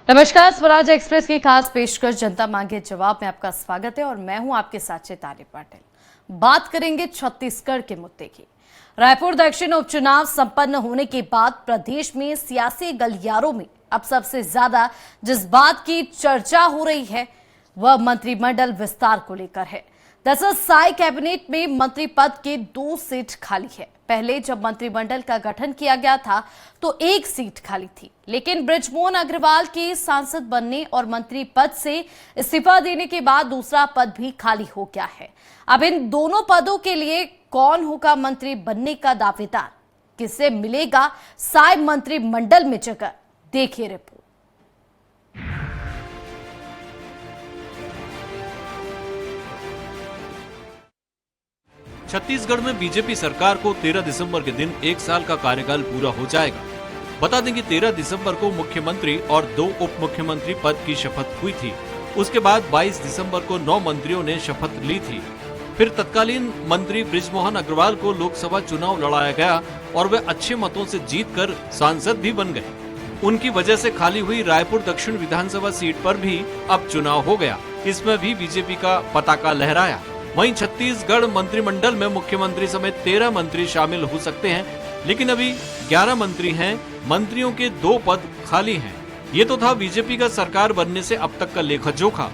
नमस्कार, स्वराज एक्सप्रेस की खास पेशकश जनता मांगे जवाब में आपका स्वागत है और मैं हूं आपके साथ चैताली पाटिल। बात करेंगे छत्तीसगढ़ के मुद्दे की। रायपुर दक्षिण उपचुनाव संपन्न होने के बाद प्रदेश में सियासी गलियारों में अब सबसे ज्यादा जिस बात की चर्चा हो रही है वह मंत्रिमंडल विस्तार को लेकर है। दरअसल साई कैबिनेट में मंत्री पद के 2 सीट खाली है। पहले जब मंत्रिमंडल का गठन किया गया था तो 1 सीट खाली थी, लेकिन बृजमोहन अग्रवाल के सांसद बनने और मंत्री पद से इस्तीफा देने के बाद दूसरा पद भी खाली हो गया है। अब इन दोनों पदों के लिए कौन होगा मंत्री बनने का दावेदार, किसे मिलेगा साई मंत्रिमंडल में जगह, देखिए रिपोर्ट। छत्तीसगढ़ में बीजेपी सरकार को 13 दिसंबर के दिन 1 साल का कार्यकाल पूरा हो जाएगा। बता दें कि 13 दिसंबर को मुख्यमंत्री और 2 उप मुख्यमंत्री पद की शपथ हुई थी। उसके बाद 22 दिसंबर को 9 मंत्रियों ने शपथ ली थी। फिर तत्कालीन मंत्री बृजमोहन अग्रवाल को लोकसभा चुनाव लड़ाया गया और वे अच्छे मतों से जीतकर सांसद भी बन गए। उनकी वजह से खाली हुई रायपुर दक्षिण विधानसभा सीट पर भी अब चुनाव हो गया। इसमें भी बीजेपी का पताका लहराया। वहीं छत्तीसगढ़ मंत्रिमंडल में मुख्यमंत्री समेत 13 मंत्री शामिल हो सकते हैं, लेकिन अभी 11 मंत्री हैं। मंत्रियों के 2 पद खाली हैं। ये तो था बीजेपी का सरकार बनने से अब तक का लेखा जोखा।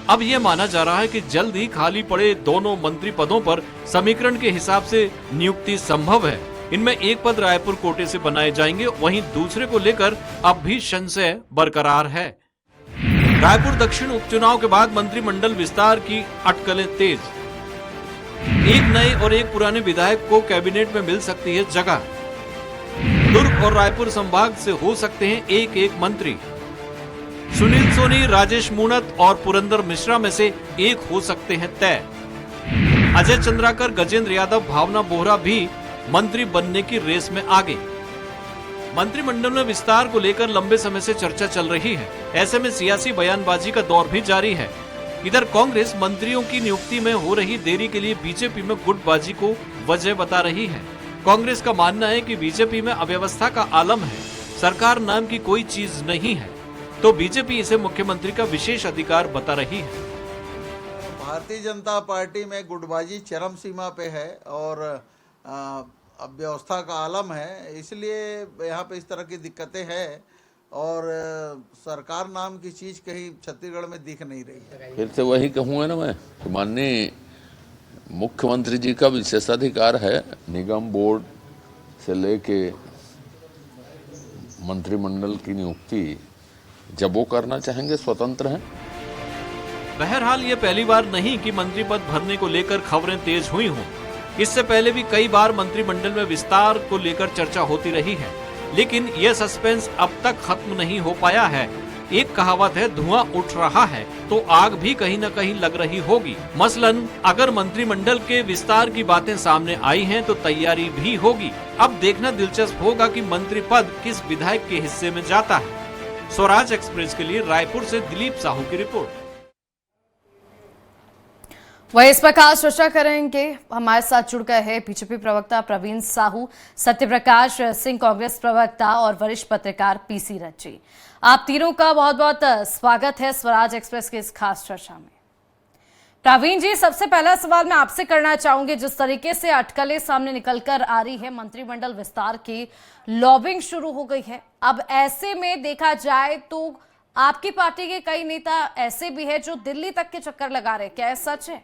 अब ये माना जा रहा है कि जल्द ही खाली पड़े दोनों मंत्री पदों पर समीकरण के हिसाब से नियुक्ति संभव है। इनमें एक पद रायपुर कोटे से बनाए जाएंगे, वहीं दूसरे को लेकर अब भी संशय बरकरार है। रायपुर दक्षिण उपचुनाव के बाद मंत्रिमंडल विस्तार की अटकलें तेज। एक नए और एक पुराने विधायक को कैबिनेट में मिल सकती है जगह। दुर्ग और रायपुर संभाग से हो सकते हैं एक मंत्री। सुनील सोनी, राजेश मूणत और पुरंदर मिश्रा में से एक हो सकते हैं तय। अजय चंद्राकर, गजेंद्र यादव, भावना बोहरा भी मंत्री बनने की रेस में आगे। मंत्रिमंडल में विस्तार को लेकर लंबे समय से चर्चा चल रही है। ऐसे में सियासी बयानबाजी का दौर भी जारी है। इधर कांग्रेस मंत्रियों की नियुक्ति में हो रही देरी के लिए बीजेपी में गुटबाजी को वजह बता रही है। कांग्रेस का मानना है कि बीजेपी में अव्यवस्था का आलम है, सरकार नाम की कोई चीज नहीं है, तो बीजेपी इसे मुख्यमंत्री का विशेष अधिकार बता रही है। भारतीय जनता पार्टी में गुटबाजी चरम सीमा पे है और अव्यवस्था का आलम है, इसलिए यहाँ पे इस तरह की दिक्कतें हैं और सरकार नाम की चीज कहीं छत्तीसगढ़ में दिख नहीं रही है। फिर से वही कहूँगा ना मैं, माननीय मुख्यमंत्री जी का विशेषाधिकार है। निगम बोर्ड से लेके मंत्रिमंडल की नियुक्ति जब वो करना चाहेंगे स्वतंत्र हैं। बहरहाल ये पहली बार नहीं कि मंत्री पद भरने को लेकर खबरें तेज हुई हों। इससे पहले भी कई बार मंत्रिमंडल में विस्तार को लेकर चर्चा होती रही है, लेकिन यह सस्पेंस अब तक खत्म नहीं हो पाया है। एक कहावत है, धुआं उठ रहा है तो आग भी कहीं न कहीं लग रही होगी। मसलन अगर मंत्रिमंडल के विस्तार की बातें सामने आई हैं तो तैयारी भी होगी। अब देखना दिलचस्प होगा कि मंत्री पद किस विधायक के हिस्से में जाता है। स्वराज एक्सप्रेस के लिए रायपुर से दिलीप साहू की रिपोर्ट। वही इस पर खास चर्चा करेंगे। हमारे साथ जुड़ गए हैं बीजेपी प्रवक्ता प्रवीण साहू, सत्यप्रकाश सिंह कांग्रेस प्रवक्ता और वरिष्ठ पत्रकार पीसी रज्जी। आप तीनों का बहुत बहुत स्वागत है स्वराज एक्सप्रेस के इस खास चर्चा में। प्रवीण जी, सबसे पहला सवाल मैं आपसे करना चाहूंगी, जिस तरीके से अटकलें सामने निकलकर आ रही है, मंत्रिमंडल विस्तार की लॉबिंग शुरू हो गई है। अब ऐसे में देखा जाए तो आपकी पार्टी के कई नेता ऐसे भी है जो दिल्ली तक के चक्कर लगा रहे, क्या सच है?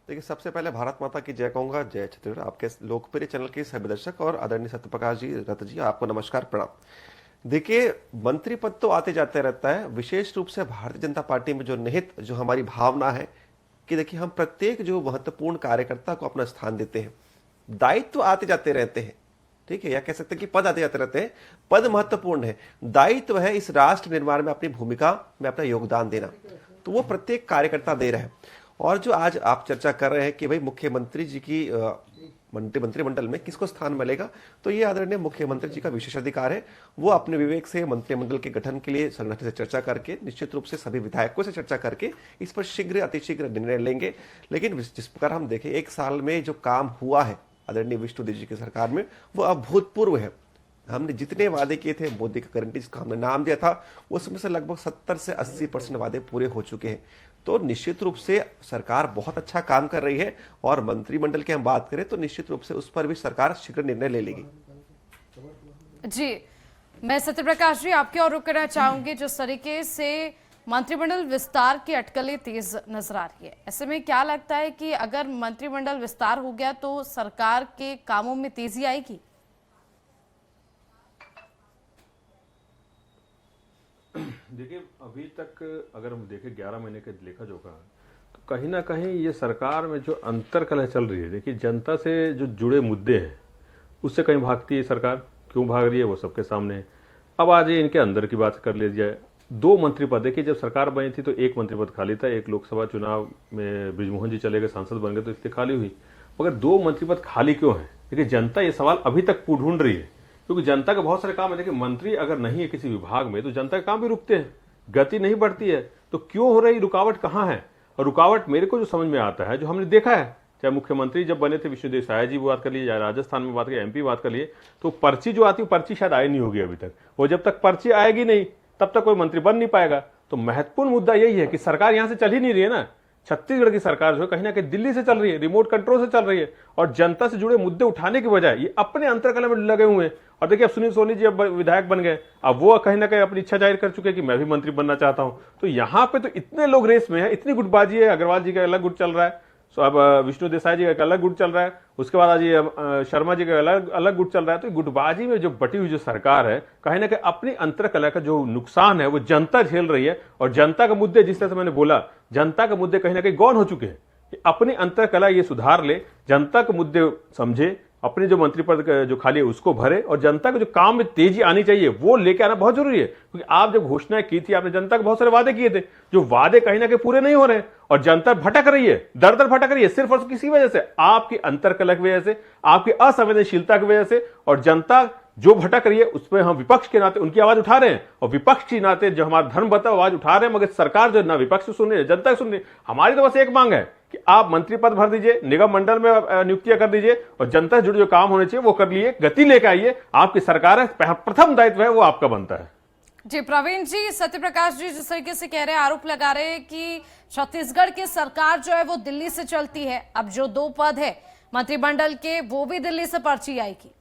देखिए, सबसे पहले भारत माता की जय कहूंगा। जय छत्तीसगढ़। आपके लोकप्रिय चैनल के सभी दर्शक और आदरणीय सत्यप्रकाश जी, रथ जी, आपको नमस्कार, प्रणाम। देखिए, मंत्री पद तो आते जाते रहता है। विशेष रूप से भारतीय जनता पार्टी में जो निहित जो हमारी भावना है कि देखिए, हम प्रत्येक जो महत्वपूर्ण कार्यकर्ता को अपना स्थान देते हैं। दायित्व आते जाते रहते हैं, ठीक है, या कह सकते हैं कि पद आते जाते रहते हैं। पद महत्वपूर्ण है, दायित्व है इस राष्ट्र निर्माण में अपनी भूमिका में अपना योगदान देना, तो वो प्रत्येक कार्यकर्ता दे रहे हैं। और जो आज आप चर्चा कर रहे हैं कि भाई मुख्यमंत्री जी की मंत्रिमंडल में किसको स्थान मिलेगा, तो ये आदरणीय मुख्यमंत्री जी का विशेष अधिकार है। वो अपने विवेक से मंत्रिमंडल के गठन के लिए संगठन से चर्चा करके, निश्चित रूप से सभी विधायकों से चर्चा करके इस पर शीघ्र अतिशीघ्र निर्णय लेंगे। लेकिन जिस प्रकार हम देखें, 1 साल में जो काम हुआ है आदरणीय विष्णुदेव जी की सरकार में, वो अभूतपूर्व है। हमने जितने वादे किए थे मोदी का गारंटी जिसका हमने नाम दिया था उसमें से लगभग 70 से 80% वादे पूरे हो चुके हैं। तो निश्चित रूप से सरकार बहुत अच्छा काम कर रही है और मंत्रिमंडल की हम बात करें तो निश्चित रूप से उस पर भी सरकार शीघ्र निर्णय ले लेगी। जी, मैं सत्यप्रकाश जी आपके और रुक करना चाहूंगी। जिस तरीके से मंत्रिमंडल विस्तार की अटकलें तेज नजर आ रही है, ऐसे में क्या लगता है कि अगर मंत्रिमंडल विस्तार हो गया तो सरकार के कामों में तेजी आएगी? देखिए, अभी तक अगर हम देखें 11 महीने के लेखा जोखा तो कहीं ना कहीं ये सरकार में जो अंतर्कलह चल रही है, देखिए जनता से जो जुड़े मुद्दे हैं उससे कहीं भागती है सरकार। क्यों भाग रही है वो सबके सामने है। अब आज ये इनके अंदर की बात कर ली जाए। 2 मंत्री पद, देखिए जब सरकार बनी थी तो 1 मंत्री पद खाली था, एक लोकसभा चुनाव में बृजमोहन जी चले गए, सांसद बन गए तो इसलिए खाली हुई। मगर 2 मंत्री पद खाली क्यों है? देखिए जनता ये सवाल अभी तक ढूंढ रही है, क्योंकि जनता के बहुत सारे काम है। देखिए मंत्री अगर नहीं है किसी विभाग में तो जनता के काम भी रुकते हैं, गति नहीं बढ़ती है। तो क्यों हो रही, रुकावट कहाँ है? और रुकावट मेरे को जो समझ में आता है, जो हमने देखा है, चाहे मुख्यमंत्री जब बने थे विष्णुदेव साय जी बात कर लिए, या राजस्थान में बात करिए, MP बात कर लिए, तो पर्ची जो आती है पर्ची शायद आई नहीं होगी अभी तक। वो जब तक पर्ची आएगी नहीं तब तक कोई मंत्री बन नहीं पाएगा। तो महत्वपूर्ण मुद्दा यही है कि सरकार यहां से चल ही नहीं रही है ना। छत्तीसगढ़ की सरकार जो है कहीं ना कहीं दिल्ली से चल रही है, रिमोट कंट्रोल से चल रही है, और जनता से जुड़े मुद्दे उठाने की बजाय ये अपने अंतर्कलह में लगे हुए हैं। और देखिए अब सुनील सोनी जी अब विधायक बन गए, अब वो कहीं ना कहीं अपनी इच्छा जाहिर कर चुके हैं कि मैं भी मंत्री बनना चाहता हूं। तो यहाँ पे तो इतने लोग रेस में है, इतनी गुटबाजी है। अग्रवाल जी का अलग गुट चल रहा है, तो अब विष्णु देसाई जी का अलग गुट चल रहा है, उसके बाद आज ये शर्मा जी का अलग गुट चल रहा है। तो गुटबाजी में जो बटी हुई जो सरकार है, कहीं ना कहीं अपनी अंतर्कलह का जो नुकसान है वो जनता झेल रही है। और जनता के मुद्दे, जिस तरह से मैंने बोला, जनता के मुद्दे कहीं ना कहीं गौण हो चुके हैं। अपनी अंतर्कलह ये सुधार ले, जनता के मुद्दे समझे, अपने जो मंत्री पद जो खाली है उसको भरे, और जनता के जो काम में तेजी आनी चाहिए वो लेके आना बहुत जरूरी है। क्योंकि आप जब घोषणाएं की थी, आपने जनता के बहुत सारे वादे किए थे, जो वादे कहीं ना कहीं पूरे नहीं हो रहे हैं और जनता भटक रही है, दर दर भटक रही है, सिर्फ और किसी वजह से, आपकी अंतर्कलह की वजह से, आपकी असंवेदनशीलता की वजह से। और जनता जो भटक रही है उस पर हम विपक्ष के नाते उनकी आवाज उठा रहे हैं, और विपक्ष के नाते जो हमारा धर्म बता आवाज उठा रहे हैं। मगर सरकार जो ना विपक्ष सुन रही है, जनता सुन रही है। हमारी तो बस एक मांग है कि आप मंत्री पद भर दीजिए, निगम मंडल में नियुक्तियां कर दीजिए, और जनता से जुड़े जो काम होने चाहिए वो कर लिए, गति लेकर आइए। आपकी सरकार है, प्रथम दायित्व है वो आपका बनता है। जी प्रवीण जी, सत्यप्रकाश जी जिस तरीके से कह रहे हैं, आरोप लगा रहे हैं कि छत्तीसगढ़ की सरकार जो है वो दिल्ली से चलती है। अब जो 2 पद है मंत्रिमंडल के वो भी दिल्ली से पर्ची आएगी।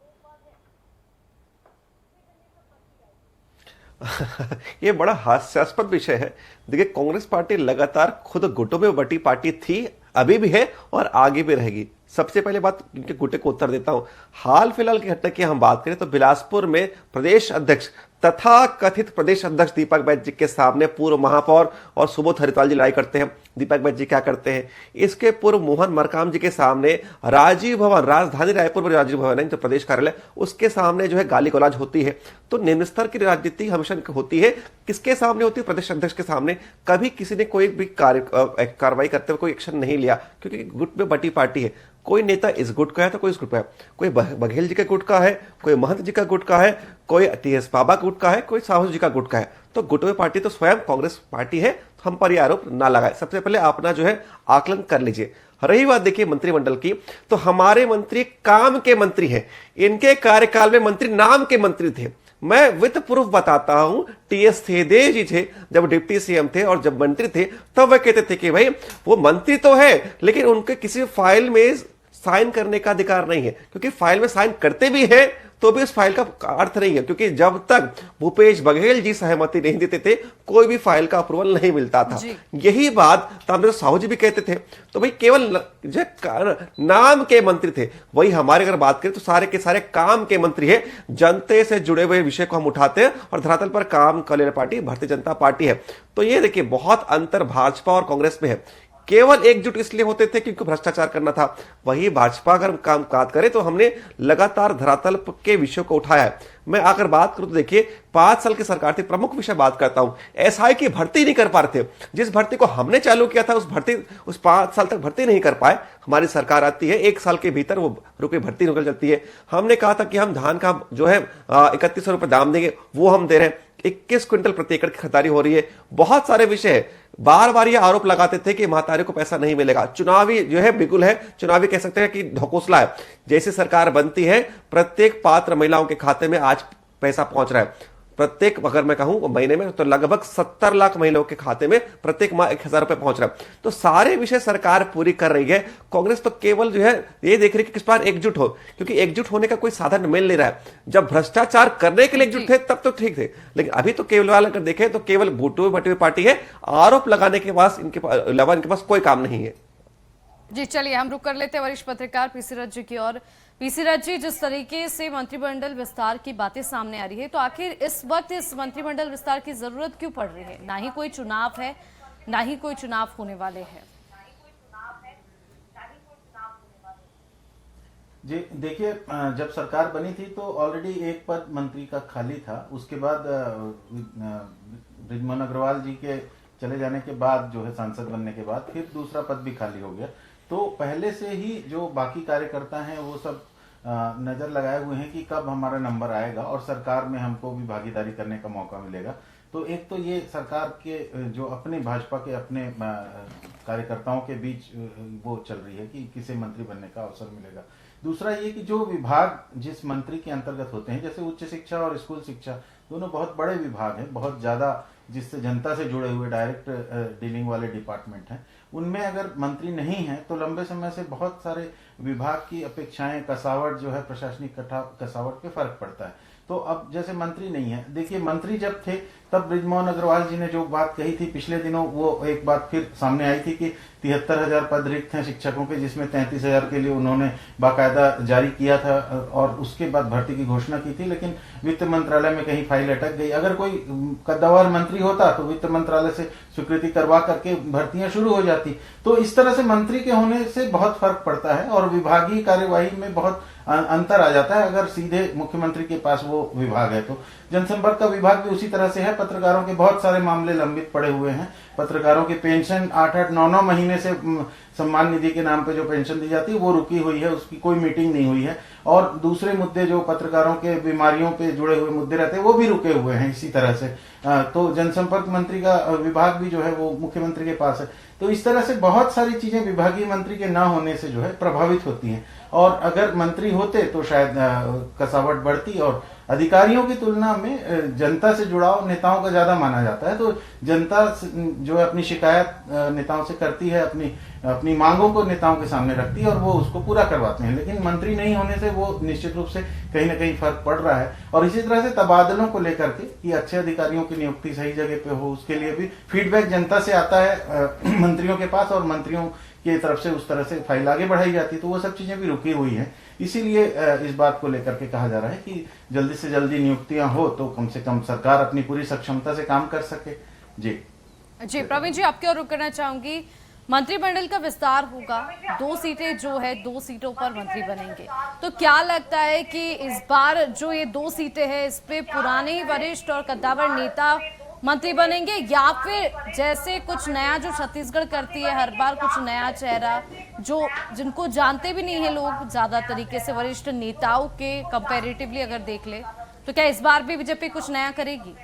ये बड़ा हास्यास्पद विषय है। देखिए कांग्रेस पार्टी लगातार खुद गुटों में बटी पार्टी थी, अभी भी है और आगे भी रहेगी। सबसे पहले बात इनके गुटे को उत्तर देता हूं। हाल फिलहाल की घटना की हम बात करें तो बिलासपुर में प्रदेश अध्यक्ष तथा कथित प्रदेश अध्यक्ष दीपक बैज जी के सामने पूर्व महापौर और सुबोध हरिद्वाल जी लड़ाई करते हैं। दीपक बैज जी क्या करते हैं, इसके पूर्व मोहन मरकाम जी के सामने राजीव भवन, राजधानी रायपुर में राजीव भवन है तो प्रदेश कार्यालय, उसके सामने जो है गाली गलौज होती है। तो निम्न स्तर की राजनीति हमेशा होती है, किसके सामने होती है? प्रदेश अध्यक्ष के सामने। कभी किसी ने कोई भी कार्रवाई करते हुए कोई एक्शन नहीं लिया, क्योंकि गुट में बटी पार्टी है। कोई नेता इस गुट का है तो कोई इस गुट का है, कोई बघेल जी के गुट का है, कोई महंत जी का गुट का है, कोई TS बाबा गुट का है, कोई साहू जी का गुट का है। तो गुट में पार्टी तो स्वयं कांग्रेस पार्टी है, तो हम पर यह आरोप ना लगाए। सबसे पहले अपना जो है आकलन कर लीजिए। रही बात देखिए मंत्रिमंडल की, तो हमारे मंत्री काम के मंत्री हैं। इनके कार्यकाल में मंत्री नाम के मंत्री थे। मैं विद प्रूफ बताता हूं, TS देव जी थे जब डिप्टी CM थे और जब मंत्री थे तब वह कहते थे कि भाई वो मंत्री तो है लेकिन उनके किसी फाइल में साइन करने का अधिकार नहीं है, क्योंकि फाइल में साइन करते भी हैं तो भी उस फाइल का अर्थ नहीं है, क्योंकि जब तक भूपेश बघेल जी सहमति नहीं देते थे कोई भी फाइल का अप्रूवल नहीं मिलता था। यही बात तामिल साहू जी भी कहते थे। तो भाई केवल नाम के मंत्री थे, वही हमारे अगर बात करें तो सारे के सारे काम के मंत्री है। जनता से जुड़े हुए विषय को हम उठाते हैं और धरातल पर काम कर लेने पार्टी भारतीय जनता पार्टी है। तो ये देखिए बहुत अंतर भाजपा और कांग्रेस में है। केवल एकजुट इसलिए होते थे क्योंकि भ्रष्टाचार करना था। वही भाजपा अगर काम बात करें तो हमने लगातार धरातल के विषयों को उठाया है। मैं अगर बात करूं तो देखिए 5 साल की सरकार थी, प्रमुख विषय बात करता हूं, SI की भर्ती नहीं कर पा रहे थे। जिस भर्ती को हमने चालू किया था उस 5 साल तक भर्ती नहीं कर पाए। हमारी सरकार आती है 1 साल के भीतर वो रुपए भर्ती निकल जाती है। हमने कहा था कि हम धान का जो है 3100 रुपए दाम देंगे, वो हम दे रहे हैं। 21 क्विंटल प्रति एकड़ की खरीदारी हो रही है। बहुत सारे विषय है। बार बार ये आरोप लगाते थे कि महातारी को पैसा नहीं मिलेगा। चुनावी जो है बिगुल है, चुनावी कह सकते हैं कि ढकोसला है। जैसे सरकार बनती है प्रत्येक पात्र महिलाओं के खाते में आज पैसा पहुंच रहा है। प्रत्येक, अगर मैं कहूं महीने में, तो लगभग 70 लाख महिलाओं के खाते में प्रत्येक माह 1000 रुपए पहुंच रहा है। तो सारे विषय सरकार पूरी कर रही है। कांग्रेस तो केवल जो है ये देख रही है कि किस बार एकजुट हो, क्योंकि एकजुट होने का कोई साधन मिल नहीं रहा है। जब भ्रष्टाचार करने के लिए एकजुट थे तब तो ठीक थे, लेकिन अभी तो केवल अगर देखें तो केवल बूटू भटी पार्टी है। आरोप लगाने के पास इनके पास कोई काम नहीं है। जी चलिए, हम रुक कर लेते हैं वरिष्ठ पत्रकार पीसी रथ जी की ओर। पीसी रथ जी, जिस तरीके से मंत्रिमंडल विस्तार की बातें सामने आ रही है, तो आखिर इस वक्त इस मंत्रिमंडल विस्तार की जरूरत क्यों पड़ रही है? ना ही कोई चुनाव है, ना ही कोई चुनाव होने वाले हैं। जी देखिए, जब सरकार बनी थी तो ऑलरेडी एक पद मंत्री का खाली था। उसके बाद बृजमोहन अग्रवाल जी के चले जाने के बाद, जो है सांसद बनने के बाद, फिर दूसरा पद भी खाली हो गया। तो पहले से ही जो बाकी कार्यकर्ता हैं वो सब नजर लगाए हुए हैं कि कब हमारा नंबर आएगा और सरकार में हमको भी भागीदारी करने का मौका मिलेगा। तो एक तो ये सरकार के जो अपने भाजपा के अपने कार्यकर्ताओं के बीच वो चल रही है कि किसे मंत्री बनने का अवसर मिलेगा। दूसरा ये कि जो विभाग जिस मंत्री के अंतर्गत होते हैं, जैसे उच्च शिक्षा और स्कूल शिक्षा, दोनों बहुत बड़े विभाग हैं, बहुत ज्यादा जिससे जनता से जुड़े हुए डायरेक्ट डीलिंग वाले डिपार्टमेंट हैं। उनमें अगर मंत्री नहीं है तो लंबे समय से बहुत सारे विभाग की अपेक्षाएं, कसावट जो है, प्रशासनिक कसावट पे फर्क पड़ता है। तो अब जैसे मंत्री नहीं है, देखिए मंत्री जब थे तब बृजमोहन अग्रवाल जी ने जो बात कही थी पिछले दिनों, वो एक बात फिर सामने आई थी कि 73,000 पद रिक्त हैं शिक्षकों के, जिसमें 33,000 के लिए उन्होंने बाकायदा जारी किया था और उसके बाद भर्ती की घोषणा की थी, लेकिन वित्त मंत्रालय में कहीं फाइल अटक गई। अगर कोई कद्दावर मंत्री होता तो वित्त मंत्रालय से स्वीकृति करवा करके भर्तियां शुरू हो जाती। तो इस तरह से मंत्री के होने से बहुत फर्क पड़ता है और विभागीय कार्यवाही में बहुत अंतर आ जाता है अगर सीधे मुख्यमंत्री के पास वो विभाग है। तो जनसंपर्क का विभाग भी उसी तरह से है। पत्रकारों के बहुत सारे मामले लंबित पड़े हुए हैं। पत्रकारों की पेंशन 8-8, 9-9 महीने से सम्मान निधि के नाम पे जो पेंशन दी जाती है वो रुकी हुई है, उसकी कोई मीटिंग नहीं हुई है। और दूसरे मुद्दे जो पत्रकारों के बीमारियों पे जुड़े हुए मुद्दे रहते हैं वो भी रुके हुए हैं इसी तरह से। तो जनसंपर्क मंत्री का विभाग भी जो है वो मुख्यमंत्री के पास है। तो इस तरह से बहुत सारी चीजें विभागीय मंत्री के ना होने से जो है प्रभावित होती हैं। और अगर मंत्री होते तो शायद कसावट बढ़ती और अधिकारियों की तुलना में जनता से जुड़ाव नेताओं का ज्यादा माना जाता है। तो जनता जो है अपनी शिकायत नेताओं से करती है, अपनी मांगों को नेताओं के सामने रखती है और वो उसको पूरा करवाते हैं। लेकिन मंत्री नहीं होने से वो निश्चित रूप से कहीं ना कहीं फर्क पड़ रहा है। और इसी तरह से तबादलों को लेकर के कि अच्छे अधिकारियों की नियुक्ति सही जगह पे हो, उसके लिए भी फीडबैक जनता से आता है मंत्रियों के पास और मंत्रियों की तरफ से उस तरह से फाइल आगे बढ़ाई जाती है। तो वो सब चीजें भी रुकी हुई हैं। इसीलिए इस बात को लेकर के कहा जा रहा है कि जल्दी से जल्दी नियुक्तियां हो तो कम से कम सरकार अपनी पूरी सक्षमता से काम कर सके। जी प्रवीण जी, आपके और रुक करना चाहूंगी। मंत्रिमंडल का विस्तार होगा, 2 सीटें जो है 2 सीटों पर मंत्री बनेंगे, तो क्या लगता है कि इस बार जो ये 2 सीटें हैं इस पे पुराने वरिष्ठ और कद्दावर नेता मंत्री बनेंगे, या फिर जैसे कुछ नया जो छत्तीसगढ़ करती है हर बार, कुछ नया चेहरा जो जिनको जानते भी नहीं है लोग ज्यादा तरीके से, वरिष्ठ नेताओं के कंपैरेटिवली अगर देख ले, तो क्या इस बार भी बीजेपी कुछ नया करेगी?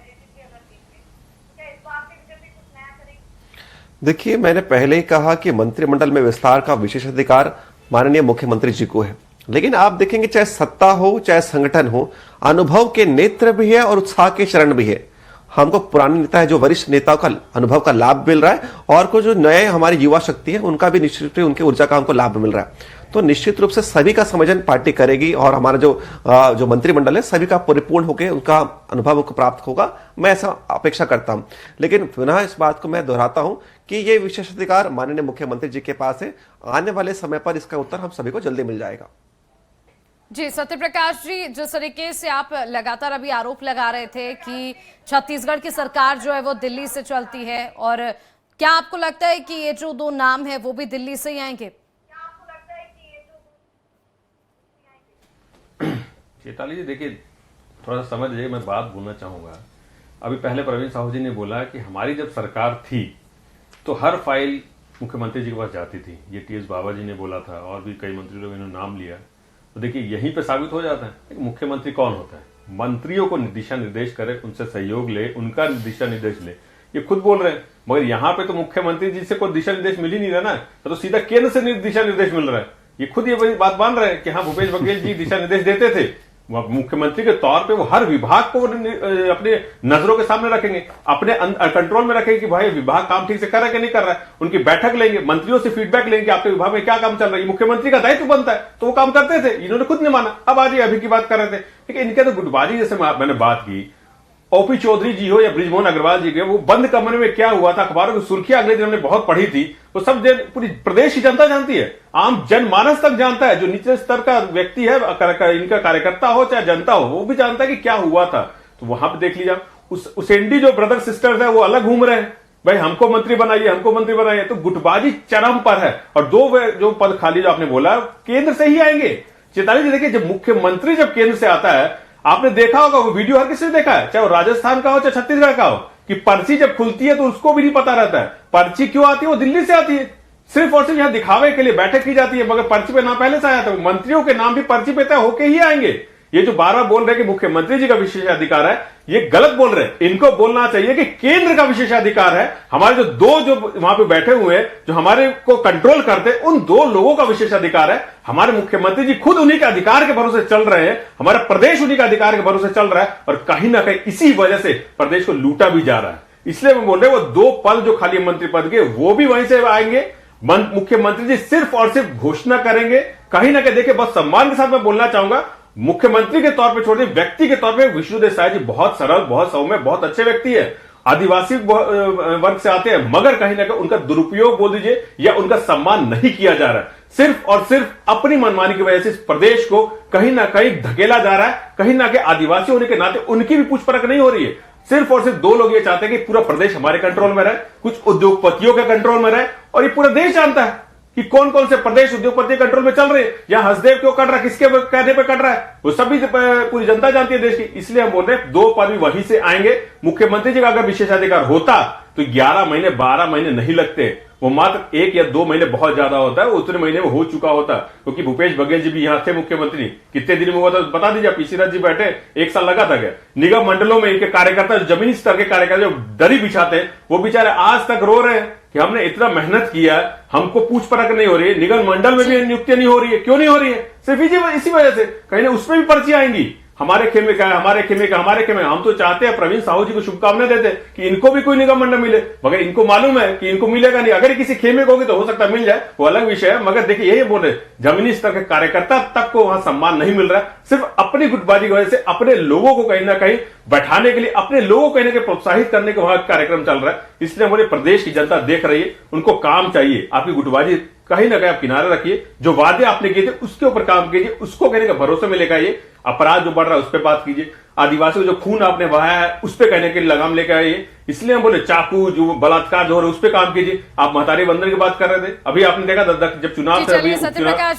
देखिए, मैंने पहले ही कहा कि मंत्रिमंडल में विस्तार का विशेषाधिकार माननीय मुख्यमंत्री जी को है। लेकिन आप देखेंगे चाहे सत्ता हो चाहे संगठन हो, अनुभव के नेत्र भी है और उत्साह के चरण भी है। हमको पुराने नेता है, जो वरिष्ठ नेताओं का अनुभव का लाभ मिल रहा है, और को जो नए हमारी युवा शक्ति है उनका भी निश्चित रूप से उनके ऊर्जा का हमको लाभ मिल रहा है। तो निश्चित रूप से सभी का समर्थन पार्टी करेगी और हमारा जो मंत्रिमंडल है सभी का परिपूर्ण होकर उनका अनुभव को प्राप्त होगा, मैं ऐसा अपेक्षा करता हूं। लेकिन पुनः इस बात को मैं दोहराता हूं कि ये विशेषाधिकार माननीय मुख्यमंत्री जी के पास है। आने वाले समय पर इसका उत्तर हम सभी को जल्दी मिल जाएगा। जी सत्यप्रकाश जी, जिस तरीके से आप लगातार अभी आरोप लगा रहे थे कि छत्तीसगढ़ की सरकार जो है वो दिल्ली से चलती है, और क्या आपको लगता है कि ये जो 2 नाम है वो भी दिल्ली से ही आएंगे? चेताली जी, देखिए थोड़ा सा समझ लीजिए, मैं बात बोलना चाहूंगा। अभी पहले प्रवीण साहू जी ने बोला कि हमारी जब सरकार थी तो हर फाइल मुख्यमंत्री जी के पास जाती थी। ये टीएस बाबा जी ने बोला था और भी कई मंत्री लोग इन्होंने नाम लिया। तो देखिए यहीं पे साबित हो जाता है कि मुख्यमंत्री कौन होता है। मंत्रियों को दिशा निर्देश करे, उनसे सहयोग ले, उनका दिशा निर्देश ले, ये खुद बोल रहे हैं। मगर यहाँ पे तो मुख्यमंत्री जी से कोई दिशा निर्देश मिल ही नहीं रहा ना, तो सीधा केंद्र से दिशा निर्देश मिल रहा है। ये खुद ये बात मान रहे हैं कि हाँ भूपेश बघेल जी दिशा निर्देश देते थे, मुख्यमंत्री के तौर पे वो हर विभाग को अपने नजरों के सामने रखेंगे, अपने कंट्रोल में रखेंगे कि भाई विभाग काम ठीक से कर रहा है कि नहीं कर रहा है। उनकी बैठक लेंगे, मंत्रियों से फीडबैक लेंगे, आपके विभाग में क्या काम चल रहा है। मुख्यमंत्री का दायित्व बनता है, तो वो काम करते थे, इन्होंने खुद नहीं माना। अब आज ये अभी की बात कर रहे थे, लेकिन इनके तो गुटबाजी, जैसे मैंने बात की, ओपी चौधरी जी हो या बृजमोहन अग्रवाल जी के, वो बंद कमरे में क्या हुआ था, अखबारों की सुर्खियां अगले दिन हमने बहुत पढ़ी थी, वो सब पूरी प्रदेश की जनता जानती है, आम जनमानस तक जानता है, जो निचले स्तर का व्यक्ति है, इनका कार्यकर्ता हो चाहे जनता हो, वो भी जानता है कि क्या हुआ था। तो वहां पर देख लीजिए, उस एनडी जो ब्रदर सिस्टर्स है वो अलग घूम रहे हैं, भाई हमको मंत्री बनाइए, हमको मंत्री बनाइए। तो गुटबाजी चरम पर है। और जो पद खाली जो आपने बोला केंद्र से ही आएंगे। चेताली जी देखिए, जब मुख्यमंत्री जब केंद्र से आता है, आपने देखा होगा वो वीडियो, हर किसी ने देखा है, चाहे वो राजस्थान का हो चाहे छत्तीसगढ़ का हो, कि पर्ची जब खुलती है तो उसको भी नहीं पता रहता है पर्ची क्यों आती है। वो दिल्ली से आती है, सिर्फ और सिर्फ यहां दिखावे के लिए बैठक की जाती है, मगर पर्ची पे नाम पहले से आया था। मंत्रियों के नाम भी पर्ची पे तय होके ही आएंगे। ये जो बार बार बोल रहे हैं कि मुख्यमंत्री जी का विशेषाधिकार है, ये गलत बोल रहे हैं। इनको बोलना चाहिए कि केंद्र का विशेषाधिकार है। हमारे जो वहां पे बैठे हुए हैं, जो हमारे को कंट्रोल करते हैं, उन 2 लोगों का विशेषाधिकार है। हमारे मुख्यमंत्री जी खुद उन्हीं के अधिकार के भरोसे चल रहे हैं, हमारा प्रदेश उन्हीं के अधिकार के भरोसे चल रहा है, और कहीं ना कहीं इसी वजह से प्रदेश को लूटा भी जा रहा है। इसलिए मैं बोल रहे हैं, वो 2 पद जो खाली मंत्री पद के, वो भी वहीं से आएंगे। मुख्यमंत्री जी सिर्फ और सिर्फ घोषणा करेंगे। कहीं ना कहीं देखिए, बहुत सम्मान के साथ मैं बोलना चाहूंगा, मुख्यमंत्री के तौर पे छोड़ दें, व्यक्ति के तौर पे विष्णु देसाई जी बहुत सरल, बहुत सौम्य, बहुत अच्छे व्यक्ति है, आदिवासी वर्ग से आते हैं, मगर कहीं ना कहीं उनका दुरुपयोग बोल दीजिए या उनका सम्मान नहीं किया जा रहा है। सिर्फ और सिर्फ अपनी मनमानी की वजह से इस प्रदेश को कहीं ना कहीं धकेला जा रहा है। कहीं ना कहीं आदिवासी होने के नाते उनकी भी पूछ परख नहीं हो रही है। सिर्फ और सिर्फ 2 लोग ये चाहते हैं कि पूरा प्रदेश हमारे कंट्रोल में रहे, कुछ उद्योगपतियों के कंट्रोल में रहे, और ये पूरा देश जानता है कि कौन कौन से प्रदेश उद्योगपति कंट्रोल में चल रहे हैं, या हसदेव क्यों कट रहा है, किसके कहने पे कट रहा है, वो सभी पूरी जनता जानती है देश की। इसलिए हम बोल रहे हैं 2 पद भी वहीं से आएंगे। मुख्यमंत्री जी का अगर विशेषाधिकार होता तो 11 महीने 12 महीने नहीं लगते, वो मात्र 1 या 2 महीने बहुत ज्यादा होता है, उतने महीने में हो चुका होता। क्योंकि भूपेश बघेल जी भी यहां थे मुख्यमंत्री, कितने दिन में हुआ था बता दीजिए। पीसी राज जी बैठे, 1 साल लगा था क्या। निगम मंडलों में इनके कार्यकर्ता, जमीनी स्तर के कार्यकर्ता जो दरी बिछाते हैं, वो बेचारे आज तक रो रहे हैं कि हमने इतना मेहनत किया, हमको पूछ परख नहीं हो रही है, निगम मंडल में भी नियुक्तियां नहीं हो रही है। क्यों नहीं हो रही है? सिर्फ इसी वजह से। कहीं ना उसमें भी पर्चियां आएंगी, हमारे खेमे का है, हमारे खेमे का, हमारे खेमे। हम तो चाहते हैं, प्रवीण साहू जी को शुभकामनाएं देते कि इनको भी कोई निगम मंडल मिले, मगर इनको मालूम है कि इनको मिलेगा नहीं। अगर किसी खेमे को होगी तो हो सकता है मिल जाए, वो अलग विषय है। मगर देखिए, यही बोल रहे, जमीनी स्तर के कार्यकर्ता तक को वहां सम्मान नहीं मिल रहा है। सिर्फ अपनी गुटबाजी की वजह से अपने लोगों को कहीं ना कहीं बैठाने के लिए, अपने लोगों को कहीं ना कहीं प्रोत्साहित करने के वहां कार्यक्रम चल रहा है। इसलिए हमारे प्रदेश की जनता देख रही है, उनको काम चाहिए। आपकी गुटबाजी कहीं ना कहीं आप किनारे रखिए, जो वादे आपने किए थे उसके ऊपर काम कीजिए, उसको कहने का भरोसे में लेकर आइए। अपराध जो बढ़ रहा है उस पर बात कीजिए, आदिवासियों को जो खून आपने बहाया है उस पर कहने के लिए लगाम लेकर आइए। इसलिए हम बोले, चाकू जो बलात्कार जो हो रहा है उस पर काम कीजिए। आप महतारी बंधन की बात कर रहे थे, अभी आपने देखा जब चुनाव से अभी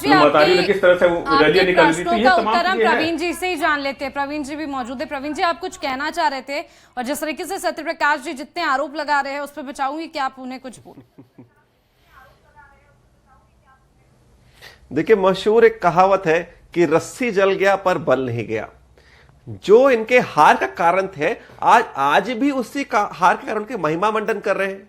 महतारी ने किस तरह से रैलियां निकाली थी। तो ये तमाम प्रवीण जी से ही जान लेते हैं। प्रवीण जी भी मौजूद है। प्रवीण जी, आप कुछ कहना चाह रहे थे, और जिस तरीके से सत्यप्रकाश जी जितने आरोप लगा रहे हैं उस पर बचाऊंगी कि आप उन्हें कुछ बोल। देखिए, मशहूर एक कहावत है कि रस्सी जल गया पर बल नहीं गया। जो इनके हार का कारण थे, आज भी उसी का हार के कारण के महिमा मंडन कर रहे हैं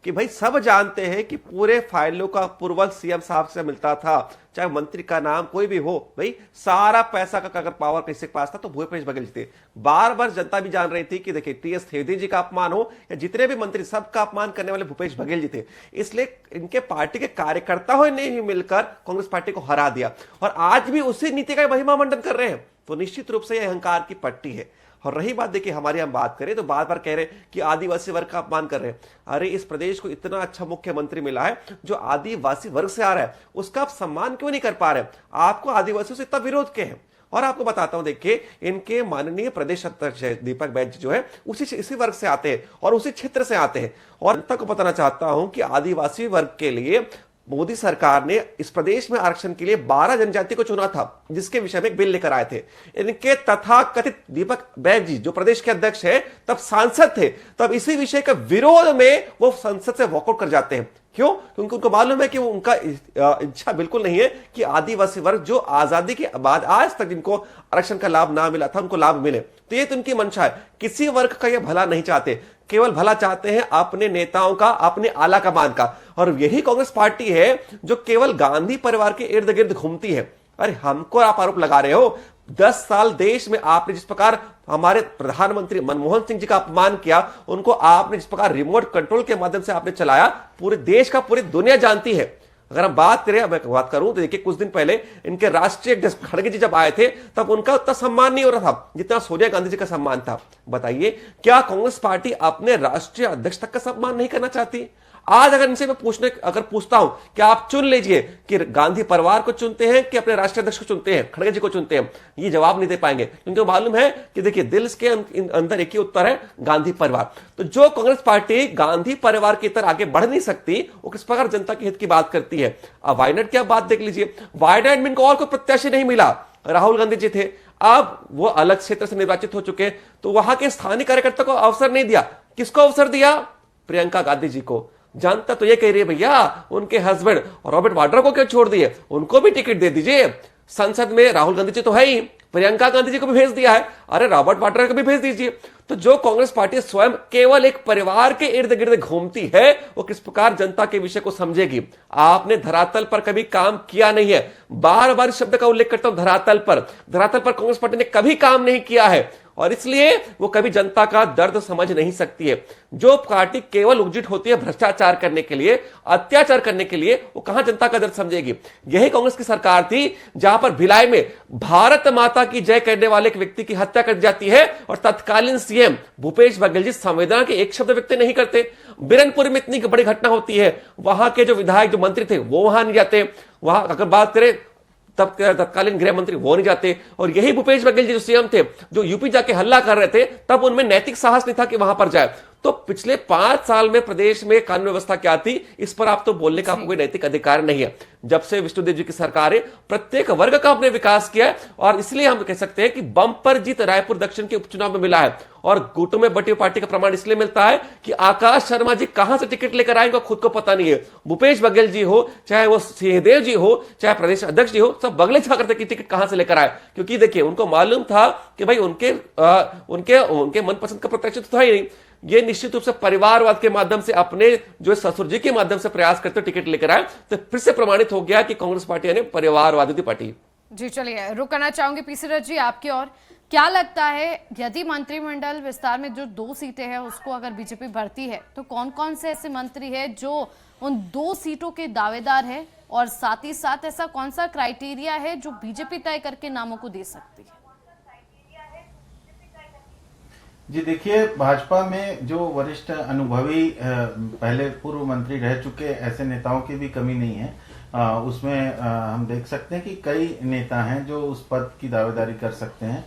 कि भाई सब जानते हैं कि पूरे फाइलों का पूर्वज सीएम साहब से मिलता था, चाहे मंत्री का नाम कोई भी हो, भाई सारा पैसा का अगर पावर किसी के पास था तो भूपेश बघेल जी थे। बार बार जनता भी जान रही थी कि देखिए, टीएस त्रिवेदी जी का अपमान हो या जितने भी मंत्री, सबका अपमान करने वाले भूपेश बघेल जी थे। इसलिए इनके पार्टी के कार्यकर्ताओं ने ही मिलकर कांग्रेस पार्टी को हरा दिया, और आज भी उसी नीति का महिमा मंडन कर रहे हैं। तो निश्चित रूप से यह अहंकार की पट्टी है। और रही बात, देखिए, हमारी हम बात करें तो बार बार कह रहे हैं कि आदिवासी वर्ग का अपमान कर रहे हैं। अरे, इस प्रदेश को इतना अच्छा मुख्यमंत्री मिला है जो आदिवासी वर्ग से आ रहा है, उसका आप सम्मान क्यों नहीं कर पा रहे? आपको आदिवासियों से इतना विरोध क्या है? और आपको बताता हूं, देखिए, इनके माननीय प्रदेश अध्यक्ष दीपक बैज जो है इसी वर्ग से आते हैं और उसी क्षेत्र से आते हैं। और जनता को बताना चाहता हूं कि आदिवासी वर्ग के लिए मोदी सरकार ने इस प्रदेश में आरक्षण के लिए 12 जनजाति को चुना था, जिसके विषय में एक बिल लेकर आए थे। इनके तथाकथित दीपक बैज जी जो प्रदेश के अध्यक्ष है, तब सांसद थे, तब इसी विषय के विरोध में वो संसद से वॉकआउट कर जाते हैं। क्यों? क्योंकि उनको मालूम है कि वो उनका इच्छा बिल्कुल नहीं है कि आदिवासी वर्ग जो आजादी के बाद आज तक जिनको आरक्षण का लाभ ना मिला था उनको लाभ मिले। तो ये तो उनकी मंशा है, किसी वर्ग का ये भला नहीं चाहते, केवल भला चाहते हैं अपने नेताओं का, अपने आला कमान का। और यही कांग्रेस पार्टी है जो केवल गांधी परिवार के इर्द गिर्द घूमती है। अरे, हमको आप आरोप लगा रहे हो, 10 साल देश में आपने जिस प्रकार हमारे प्रधानमंत्री मनमोहन सिंह जी का अपमान किया, उनको आपने जिस प्रकार रिमोट कंट्रोल के माध्यम से आपने चलाया, पूरे देश का पूरी दुनिया जानती है। अगर हम बात करें, मैं बात करूं तो देखिए, कुछ दिन पहले इनके राष्ट्रीय अध्यक्ष खड़गे जी जब आए थे, तब उनका उतना सम्मान नहीं हो रहा था जितना सोनिया गांधी जी का सम्मान था। बताइए, क्या कांग्रेस पार्टी अपने राष्ट्रीय अध्यक्ष तक का सम्मान नहीं करना चाहती? आज अगर इनसे मैं पूछता हूं कि आप चुन लीजिए कि गांधी परिवार को चुनते हैं कि अपने राष्ट्रीय अध्यक्ष को चुनते हैं, खड़गे जी को चुनते हैं, ये जवाब नहीं दे पाएंगे, क्योंकि मालूम है कि देखिए दिल के अंदर एक ही उत्तर है, गांधी परिवार। तो जो कांग्रेस पार्टी गांधी परिवार की तरह आगे बढ़ नहीं सकती, वो किस प्रकार जनता के हित की बात करती है। अब वायनाड की आप बात देख लीजिए, वायनाड में इनको और कोई प्रत्याशी नहीं मिला, राहुल गांधी जी थे, अब वो अलग क्षेत्र से निर्वाचित हो चुके, तो वहां के स्थानीय कार्यकर्ता को अवसर नहीं दिया। किसको अवसर दिया? प्रियंका गांधी जी को। जनता तो ये कह रही है, भैया उनके हस्बैंड रॉबर्ट वाड्रा को क्यों छोड़ दिए, उनको भी टिकट दे दीजिए। संसद में राहुल गांधी जी तो है ही, प्रियंका गांधी जी को भी भेज दिया है, अरे रॉबर्ट वाड्रा को भी भेज दीजिए। तो जो कांग्रेस पार्टी स्वयं केवल एक परिवार के इर्द गिर्द घूमती है, वो किस प्रकार जनता के विषय को समझेगी? आपने धरातल पर कभी काम किया नहीं है, बार बार शब्द का उल्लेख करता हूं, धरातल पर कांग्रेस पार्टी ने कभी काम नहीं किया है, और इसलिए वो कभी जनता का दर्द समझ नहीं सकती है। जो पार्टी केवल एकजुट होती है भ्रष्टाचार करने के लिए, अत्याचार करने के लिए, वो कहां जनता का दर्द समझेगी? यही कांग्रेस की सरकार थी जहां पर भिलाई में भारत माता की जय करने वाले एक व्यक्ति की हत्या कर जाती है, और तत्कालीन सीएम भूपेश बघेल जी संवेदना के एक शब्द व्यक्त नहीं करते। बिरनपुर में इतनी बड़ी घटना होती है, वहां के जो विधायक, जो मंत्री थे, वो वहां नहीं जाते। वहां अगर बात करें तब तत्कालीन गृह मंत्री वो नहीं जाते, और यही भूपेश बघेल जी जो सीएम थे, जो यूपी जाके हल्ला कर रहे थे, तब उनमें नैतिक साहस नहीं था कि वहां पर जाए। तो पिछले 5 साल में प्रदेश में कानून व्यवस्था क्या थी, इस पर आप तो बोलने का आपको कोई नैतिक अधिकार नहीं है। जब से विष्णुदेव जी की सरकार है, प्रत्येक वर्ग का अपने विकास किया है, और इसलिए हम कह सकते हैं कि बम्पर जीत रायपुर दक्षिण के उपचुनाव में मिला है। और गुटों में बटी पार्टी का प्रमाण इसलिए मिलता है कि आकाश शर्मा जी कहां से टिकट लेकर आएंगे खुद को पता नहीं है। भूपेश बघेल जी हो, चाहे वो सिंहदेव जी हो, चाहे प्रदेश अध्यक्ष जी हो, सब बगले छा करते कि टिकट कहां से लेकर आए, क्योंकि देखिए उनको मालूम था कि भाई उनके मनपसंद का प्रत्याशी तो था ही नहीं। ये निश्चित रूप से परिवारवाद के माध्यम से, अपने जो ससुर जी के माध्यम से प्रयास करते टिकट लेकर आए, तो फिर से प्रमाणित हो गया कि कांग्रेस पार्टी यानी परिवारवादी पार्टी। जी चलिए, रुक करना चाहूंगी पीसी रथ जी आपकी ओर। क्या लगता है, यदि मंत्रिमंडल विस्तार में जो 2 सीटें हैं उसको अगर बीजेपी भरती है, तो कौन कौन से ऐसे मंत्री हैं जो उन 2 सीटों के दावेदार हैं, और साथ ही साथ ऐसा कौन सा क्राइटेरिया है जो बीजेपी तय करके नामों को दे सकती है? जी देखिए, भाजपा में जो वरिष्ठ अनुभवी पहले पूर्व मंत्री रह चुके ऐसे नेताओं की भी कमी नहीं है। उसमें हम देख सकते हैं कि कई नेता हैं जो उस पद की दावेदारी कर सकते हैं।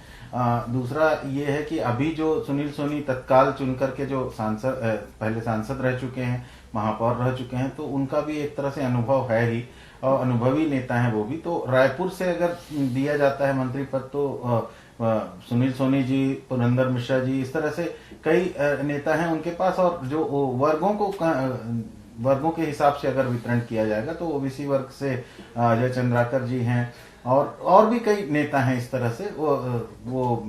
दूसरा ये है कि अभी जो सुनील सोनी तत्काल चुनकर के जो सांसद पहले सांसद रह चुके हैं, महापौर रह चुके हैं, तो उनका भी एक तरह से अनुभव है ही, और अनुभवी नेता हैं वो भी। तो रायपुर से अगर दिया जाता है मंत्री पद, तो सुनील सोनी जी, पुरंदर मिश्रा जी, इस तरह से कई नेता हैं उनके पास। और जो वर्गों के हिसाब से अगर वितरण किया जाएगा, तो ओबीसी वर्ग से अजय चंद्राकर जी हैं, और भी कई नेता हैं इस तरह से। वो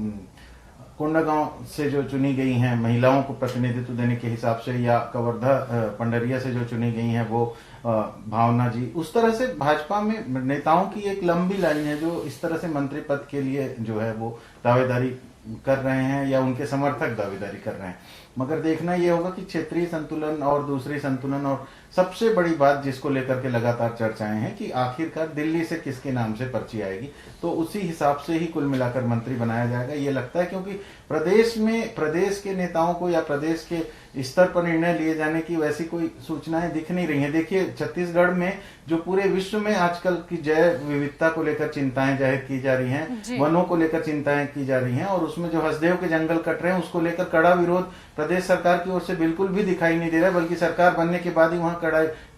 कोंडागांव से जो चुनी गई हैं महिलाओं को प्रतिनिधित्व देने के हिसाब से, या कवर्धा पंडरिया से जो चुनी गई हैं वो भावना जी, उस तरह से भाजपा में नेताओं की एक लंबी लाइन है जो इस तरह से मंत्री पद के लिए जो है वो दावेदारी कर रहे हैं, या उनके समर्थक दावेदारी कर रहे हैं। मगर देखना यह होगा कि क्षेत्रीय संतुलन और दूसरी संतुलन, और सबसे बड़ी बात जिसको लेकर के लगातार चर्चाएं हैं कि आखिरकार दिल्ली से किसके नाम से पर्ची आएगी, तो उसी हिसाब से ही कुल मिलाकर मंत्री बनाया जाएगा ये लगता है। क्योंकि प्रदेश के नेताओं को या प्रदेश के स्तर पर निर्णय लिए जाने की वैसी कोई सूचनाएं दिख नहीं रही हैं। देखिए, छत्तीसगढ़ में जो पूरे विश्व में आजकल की जैव विविधता को लेकर चिंताएं जाहिर की जा रही हैं, वनों को लेकर चिंताएं की जा रही हैं, और उसमें जो हसदेव के जंगल कट रहे हैं उसको लेकर कड़ा विरोध प्रदेश सरकार की ओर से बिल्कुल भी दिखाई नहीं दे रहा है, बल्कि सरकार बनने के बाद ही वहां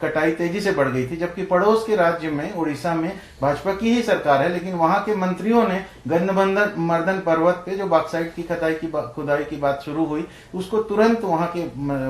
कटाई तेजी से बढ़ गई थी। जबकि पड़ोस के राज्य में, उड़ीसा में भाजपा की ही सरकार है, लेकिन वहां के मंत्रियों ने गंधमर्दन पर्वत पे जो बॉक्साइट की खुदाई की बात शुरू हुई, उसको तुरंत वहां के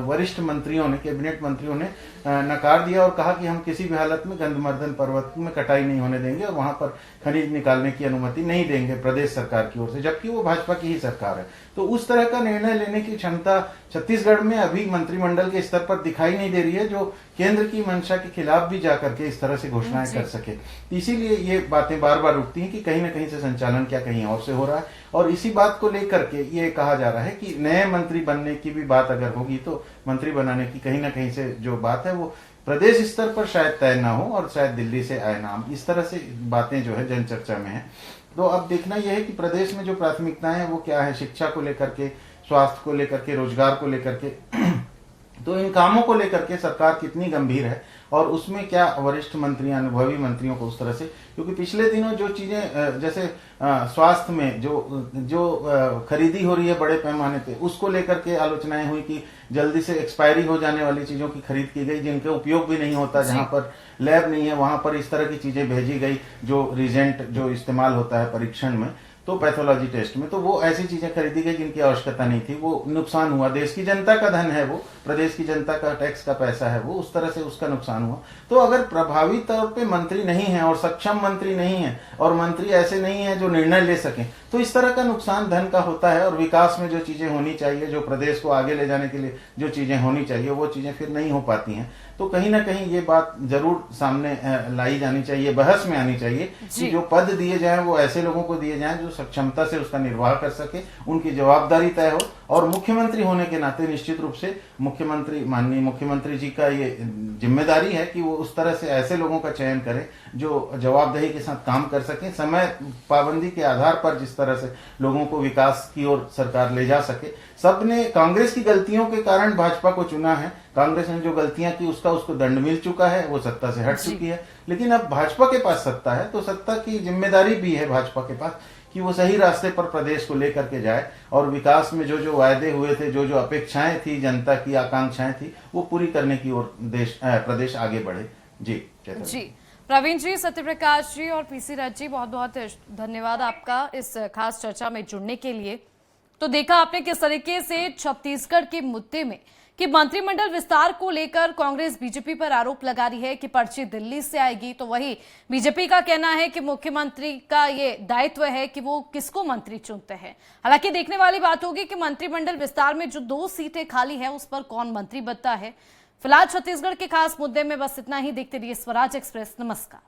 वरिष्ठ मंत्रियों ने, कैबिनेट मंत्रियों ने नकार दिया और कहा कि हम किसी भी हालत में गंधमर्दन पर्वत में कटाई नहीं होने देंगे, और वहां पर खनिज निकालने की अनुमति नहीं देंगे प्रदेश सरकार की ओर से, जबकि वो भाजपा की ही सरकार है। तो उस तरह का निर्णय लेने की क्षमता छत्तीसगढ़ में अभी मंत्रिमंडल के स्तर पर दिखाई नहीं दे रही है, जो केंद्र की मंशा के खिलाफ भी जाकर के इस तरह से घोषणाएं कर सके। इसीलिए ये बातें बार बार उठती हैं कि कहीं ना कहीं से संचालन क्या कहीं और से हो रहा है, और इसी बात को लेकर के ये कहा जा रहा है कि नए मंत्री बनने की भी बात अगर होगी तो मंत्री बनाने की कहीं ना कहीं से जो बात है वो प्रदेश स्तर पर शायद तय ना हो और शायद दिल्ली से आए नाम, इस तरह से बातें जो है जन चर्चा में है। तो अब देखना यह है कि प्रदेश में जो प्राथमिकताएं हैं वो क्या है, शिक्षा को लेकर के, स्वास्थ्य को लेकर के, रोजगार को लेकर के तो इन कामों को लेकर के सरकार कितनी गंभीर है और उसमें क्या वरिष्ठ मंत्री, अनुभवी मंत्रियों को उस तरह से, क्योंकि पिछले दिनों जो चीजें जैसे स्वास्थ्य में जो खरीदी हो रही है बड़े पैमाने पे, उसको लेकर के आलोचनाएं हुई कि जल्दी से एक्सपायरी हो जाने वाली चीजों की खरीद की गई जिनके उपयोग भी नहीं होता, जहां पर लैब नहीं है वहां पर इस तरह की चीजें भेजी गई जो रिजेंट जो इस्तेमाल होता है परीक्षण में, तो पैथोलॉजी टेस्ट में, तो वो ऐसी चीजें खरीदी गई जिनकी आवश्यकता नहीं थी, वो नुकसान हुआ। देश की जनता का धन है वो, प्रदेश की जनता का टैक्स का पैसा है वो, उस तरह से उसका नुकसान हुआ। तो अगर प्रभावी तौर पे मंत्री नहीं है और सक्षम मंत्री नहीं है और मंत्री ऐसे नहीं है जो निर्णय ले सकें, तो इस तरह का नुकसान धन का होता है और विकास में जो चीजें होनी चाहिए, जो प्रदेश को आगे ले जाने के लिए जो चीजें होनी चाहिए, वो चीजें फिर नहीं हो पाती हैं। तो कहीं ना कहीं ये बात जरूर सामने लाई जानी चाहिए, बहस में आनी चाहिए कि जो पद दिए जाएं वो ऐसे लोगों को दिए जाएं जो सक्षमता से उसका निर्वाह कर सके, उनकी जवाबदारी तय हो, और मुख्यमंत्री होने के नाते निश्चित रूप से मुख्यमंत्री, माननीय मुख्यमंत्री जी का ये जिम्मेदारी है कि वो उस तरह से ऐसे लोगों का चयन करें जो जवाबदेही के साथ काम कर सके, समय पाबंदी के आधार पर जिस तरह से लोगों को विकास की ओर सरकार ले जा सके। सबने कांग्रेस की गलतियों के कारण भाजपा को चुना है, कांग्रेस ने जो गलतियां की उसको दंड मिल चुका है, वो सत्ता से हट चुकी है, लेकिन अब भाजपा के पास सत्ता है तो सत्ता की जिम्मेदारी भी है भाजपा के पास कि वो सही रास्ते पर प्रदेश को लेकर के जाए और विकास में जो जो वायदे हुए थे, जो जो अपेक्षाएं थी, जनता की आकांक्षाएं थी, वो पूरी करने की ओर प्रदेश आगे बढ़े। जी जी, प्रवीण जी, सत्यप्रकाश जी और पीसी रथ जी, बहुत बहुत धन्यवाद आपका इस खास चर्चा में जुड़ने के लिए। तो देखा आपने किस तरीके से छत्तीसगढ़ के मुद्दे में कि मंत्रिमंडल विस्तार को लेकर कांग्रेस बीजेपी पर आरोप लगा रही है कि पर्ची दिल्ली से आएगी, तो वही बीजेपी का कहना है कि मुख्यमंत्री का ये दायित्व है कि वो किसको मंत्री चुनते हैं। हालांकि देखने वाली बात होगी कि मंत्रिमंडल विस्तार में जो 2 सीटें खाली है उस पर कौन मंत्री बनता है। फिलहाल छत्तीसगढ़ के खास मुद्दे में बस इतना ही। देखते रहिए स्वराज एक्सप्रेस। नमस्कार।